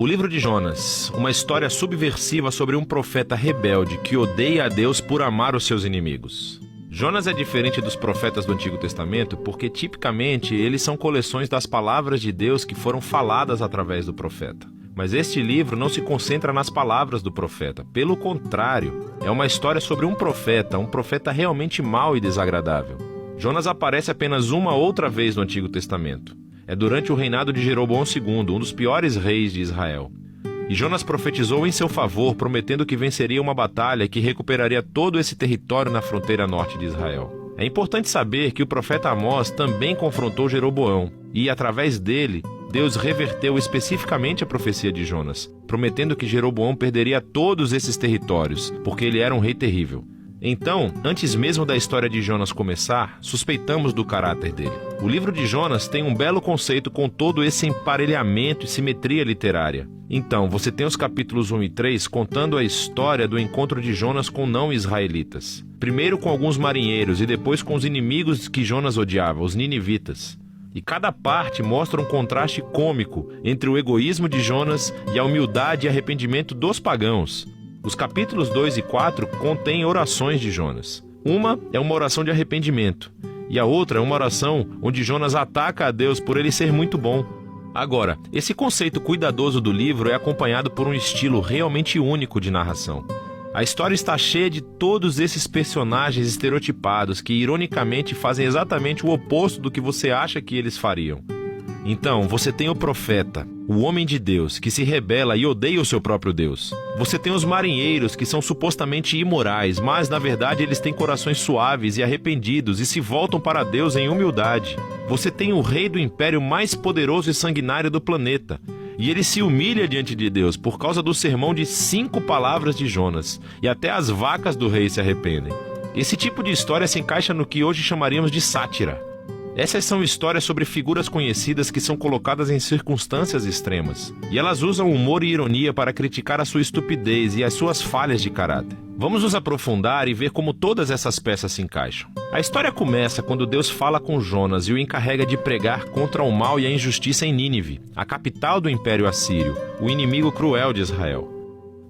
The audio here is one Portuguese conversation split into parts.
O livro de Jonas, uma história subversiva sobre um profeta rebelde que odeia a Deus por amar os seus inimigos. Jonas é diferente dos profetas do Antigo Testamento porque, tipicamente, eles são coleções das palavras de Deus que foram faladas através do profeta. Mas este livro não se concentra nas palavras do profeta. Pelo contrário, é uma história sobre um profeta realmente mau e desagradável. Jonas aparece apenas uma outra vez no Antigo Testamento. É durante o reinado de Jeroboão II, um dos piores reis de Israel. E Jonas profetizou em seu favor, prometendo que venceria uma batalha que recuperaria todo esse território na fronteira norte de Israel. É importante saber que o profeta Amós também confrontou Jeroboão, e através dele, Deus reverteu especificamente a profecia de Jonas, prometendo que Jeroboão perderia todos esses territórios, porque ele era um rei terrível. Então, antes mesmo da história de Jonas começar, suspeitamos do caráter dele. O livro de Jonas tem um belo conceito com todo esse emparelhamento e simetria literária. Então, você tem os capítulos 1 e 3 contando a história do encontro de Jonas com não-israelitas. Primeiro com alguns marinheiros e depois com os inimigos que Jonas odiava, os ninivitas. E cada parte mostra um contraste cômico entre o egoísmo de Jonas e a humildade e arrependimento dos pagãos. Os capítulos 2 e 4 contêm orações de Jonas. Uma é uma oração de arrependimento, e a outra é uma oração onde Jonas ataca a Deus por ele ser muito bom. Agora, esse conceito cuidadoso do livro é acompanhado por um estilo realmente único de narração. A história está cheia de todos esses personagens estereotipados que, ironicamente, fazem exatamente o oposto do que você acha que eles fariam. Então, você tem o profeta, o homem de Deus, que se rebela e odeia o seu próprio Deus. Você tem os marinheiros, que são supostamente imorais, mas, na verdade, eles têm corações suaves e arrependidos e se voltam para Deus em humildade. Você tem o rei do império mais poderoso e sanguinário do planeta. E ele se humilha diante de Deus por causa do sermão de 5 palavras de Jonas. E até as vacas do rei se arrependem. Esse tipo de história se encaixa no que hoje chamaríamos de sátira. Essas são histórias sobre figuras conhecidas que são colocadas em circunstâncias extremas. E elas usam humor e ironia para criticar a sua estupidez e as suas falhas de caráter. Vamos nos aprofundar e ver como todas essas peças se encaixam. A história começa quando Deus fala com Jonas e o encarrega de pregar contra o mal e a injustiça em Nínive, a capital do Império Assírio, o inimigo cruel de Israel.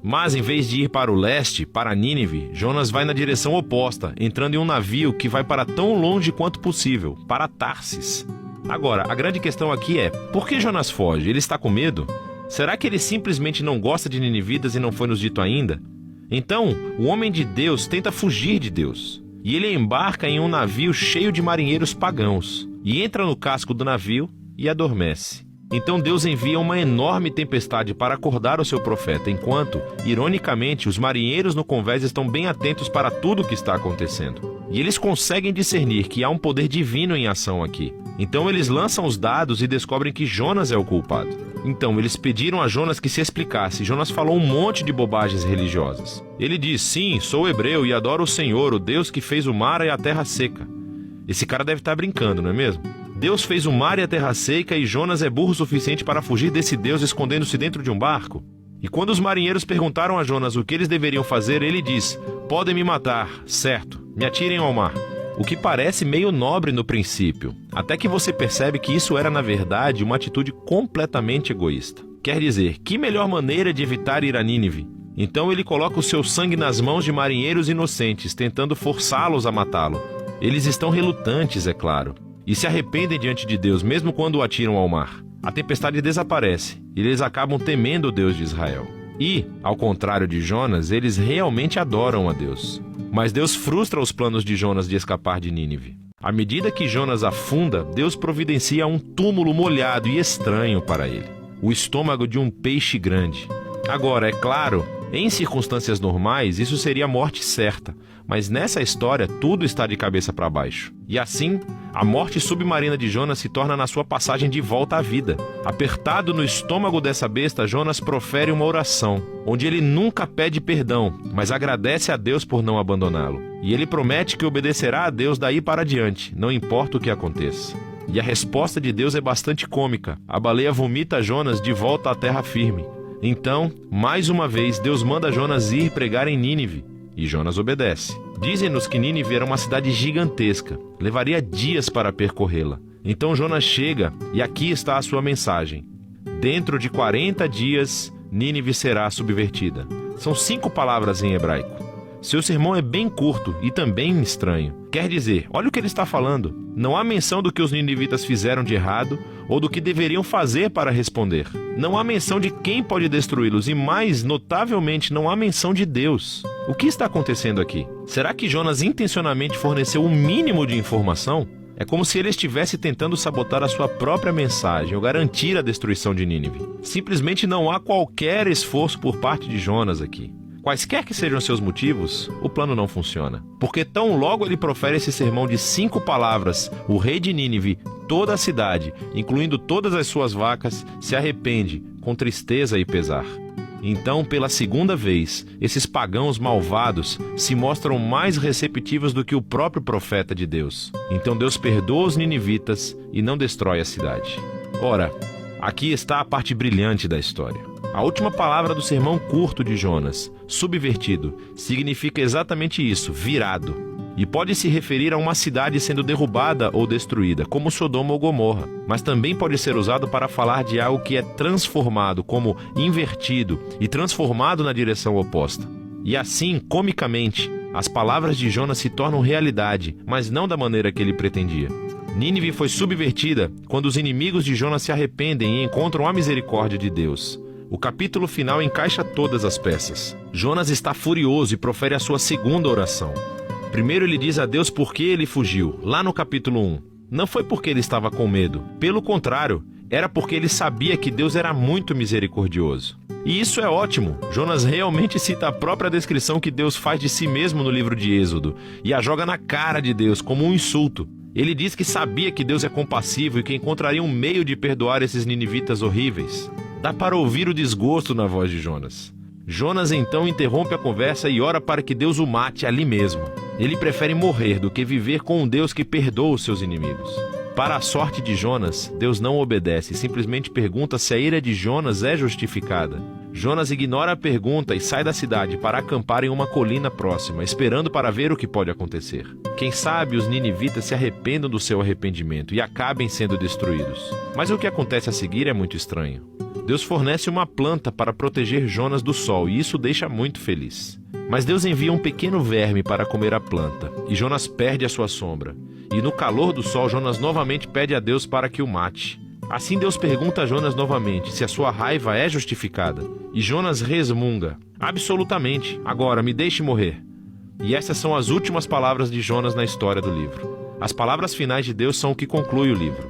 Mas, em vez de ir para o leste, para Nínive, Jonas vai na direção oposta, entrando em um navio que vai para tão longe quanto possível, para Tarsis. Agora, a grande questão aqui é, por que Jonas foge? Ele está com medo? Será que ele simplesmente não gosta de ninivitas e não foi nos dito ainda? Então, o homem de Deus tenta fugir de Deus. E ele embarca em um navio cheio de marinheiros pagãos, e entra no casco do navio e adormece. Então Deus envia uma enorme tempestade para acordar o seu profeta, enquanto, ironicamente, os marinheiros no convés estão bem atentos para tudo o que está acontecendo. E eles conseguem discernir que há um poder divino em ação aqui. Então eles lançam os dados e descobrem que Jonas é o culpado. Então eles pediram a Jonas que se explicasse. Jonas falou um monte de bobagens religiosas. Ele diz, sim, sou hebreu e adoro o Senhor, o Deus que fez o mar e a terra seca. Esse cara deve estar brincando, não é mesmo? Deus fez o mar e a terra seca e Jonas é burro o suficiente para fugir desse Deus escondendo-se dentro de um barco? E quando os marinheiros perguntaram a Jonas o que eles deveriam fazer, ele diz, podem me matar, certo, me atirem ao mar. O que parece meio nobre no princípio, até que você percebe que isso era na verdade uma atitude completamente egoísta. Quer dizer, que melhor maneira de evitar ir a Nínive? Então ele coloca o seu sangue nas mãos de marinheiros inocentes, tentando forçá-los a matá-lo. Eles estão relutantes, é claro. E se arrependem diante de Deus, mesmo quando o atiram ao mar. A tempestade desaparece, e eles acabam temendo o Deus de Israel. E, ao contrário de Jonas, eles realmente adoram a Deus. Mas Deus frustra os planos de Jonas de escapar de Nínive. À medida que Jonas afunda, Deus providencia um túmulo molhado e estranho para ele. O estômago de um peixe grande. Agora, é claro, em circunstâncias normais, isso seria a morte certa. Mas nessa história, tudo está de cabeça para baixo. E assim, a morte submarina de Jonas se torna na sua passagem de volta à vida. Apertado no estômago dessa besta, Jonas profere uma oração, onde ele nunca pede perdão, mas agradece a Deus por não abandoná-lo. E ele promete que obedecerá a Deus daí para diante, não importa o que aconteça. E a resposta de Deus é bastante cômica. A baleia vomita Jonas de volta à terra firme. Então, mais uma vez, Deus manda Jonas ir pregar em Nínive. E Jonas obedece. Dizem-nos que Nínive era uma cidade gigantesca. Levaria dias para percorrê-la. Então Jonas chega e aqui está a sua mensagem. Dentro de 40 dias, Nínive será subvertida. São 5 palavras em hebraico. Seu sermão é bem curto e também estranho. Quer dizer, olha o que ele está falando. Não há menção do que os ninivitas fizeram de errado ou do que deveriam fazer para responder. Não há menção de quem pode destruí-los e, mais notavelmente, não há menção de Deus. O que está acontecendo aqui? Será que Jonas intencionalmente forneceu o mínimo de informação? É como se ele estivesse tentando sabotar a sua própria mensagem ou garantir a destruição de Nínive. Simplesmente não há qualquer esforço por parte de Jonas aqui. Quaisquer que sejam seus motivos, o plano não funciona. Porque tão logo ele profere esse sermão de 5 palavras, o rei de Nínive, toda a cidade, incluindo todas as suas vacas, se arrepende, com tristeza e pesar. Então, pela segunda vez, esses pagãos malvados se mostram mais receptivos do que o próprio profeta de Deus. Então Deus perdoa os ninivitas e não destrói a cidade. Ora, aqui está a parte brilhante da história. A última palavra do sermão curto de Jonas, subvertido, significa exatamente isso, virado. E pode se referir a uma cidade sendo derrubada ou destruída, como Sodoma ou Gomorra. Mas também pode ser usado para falar de algo que é transformado, como invertido e transformado na direção oposta. E assim, comicamente, as palavras de Jonas se tornam realidade, mas não da maneira que ele pretendia. Nínive foi subvertida quando os inimigos de Jonas se arrependem e encontram a misericórdia de Deus. O capítulo final encaixa todas as peças. Jonas está furioso e profere a sua segunda oração. Primeiro ele diz a Deus por que ele fugiu, lá no capítulo 1. Não foi porque ele estava com medo. Pelo contrário, era porque ele sabia que Deus era muito misericordioso. E isso é ótimo. Jonas realmente cita a própria descrição que Deus faz de si mesmo no livro de Êxodo e a joga na cara de Deus como um insulto. Ele diz que sabia que Deus é compassivo e que encontraria um meio de perdoar esses ninivitas horríveis. Dá para ouvir o desgosto na voz de Jonas. Jonas então interrompe a conversa e ora para que Deus o mate ali mesmo. Ele prefere morrer do que viver com um Deus que perdoa os seus inimigos. Para a sorte de Jonas, Deus não obedece e simplesmente pergunta se a ira de Jonas é justificada. Jonas ignora a pergunta e sai da cidade para acampar em uma colina próxima, esperando para ver o que pode acontecer. Quem sabe os ninivitas se arrependam do seu arrependimento e acabem sendo destruídos. Mas o que acontece a seguir é muito estranho. Deus fornece uma planta para proteger Jonas do sol e isso o deixa muito feliz. Mas Deus envia um pequeno verme para comer a planta e Jonas perde a sua sombra. E no calor do sol, Jonas novamente pede a Deus para que o mate. Assim Deus pergunta a Jonas novamente se a sua raiva é justificada. E Jonas resmunga: absolutamente, agora me deixe morrer. E essas são as últimas palavras de Jonas na história do livro. As palavras finais de Deus são o que conclui o livro.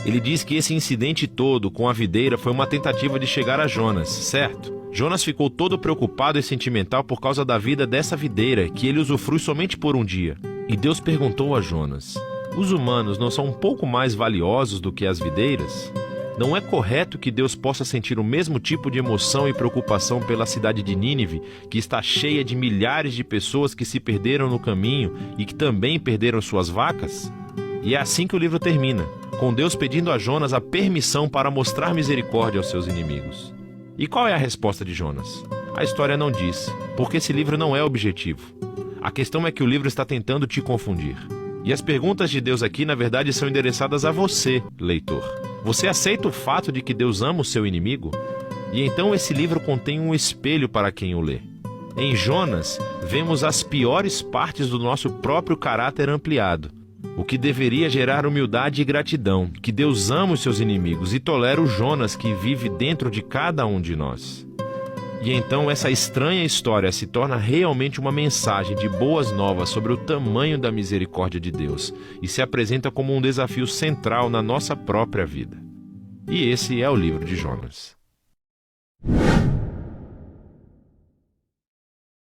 Ele diz que esse incidente todo com a videira foi uma tentativa de chegar a Jonas, certo? Jonas ficou todo preocupado e sentimental por causa da vida dessa videira, que ele usufrui somente por um dia. E Deus perguntou a Jonas: os humanos não são um pouco mais valiosos do que as videiras? Não é correto que Deus possa sentir o mesmo tipo de emoção e preocupação pela cidade de Nínive, que está cheia de milhares de pessoas que se perderam no caminho e que também perderam suas vacas? E é assim que o livro termina, com Deus pedindo a Jonas a permissão para mostrar misericórdia aos seus inimigos. E qual é a resposta de Jonas? A história não diz, porque esse livro não é objetivo. A questão é que o livro está tentando te confundir. E as perguntas de Deus aqui, na verdade, são endereçadas a você, leitor. Você aceita o fato de que Deus ama o seu inimigo? E então esse livro contém um espelho para quem o lê. Em Jonas, vemos as piores partes do nosso próprio caráter ampliado, o que deveria gerar humildade e gratidão, que Deus ama os seus inimigos e tolera o Jonas que vive dentro de cada um de nós. E então essa estranha história se torna realmente uma mensagem de boas novas sobre o tamanho da misericórdia de Deus e se apresenta como um desafio central na nossa própria vida. E esse é o livro de Jonas.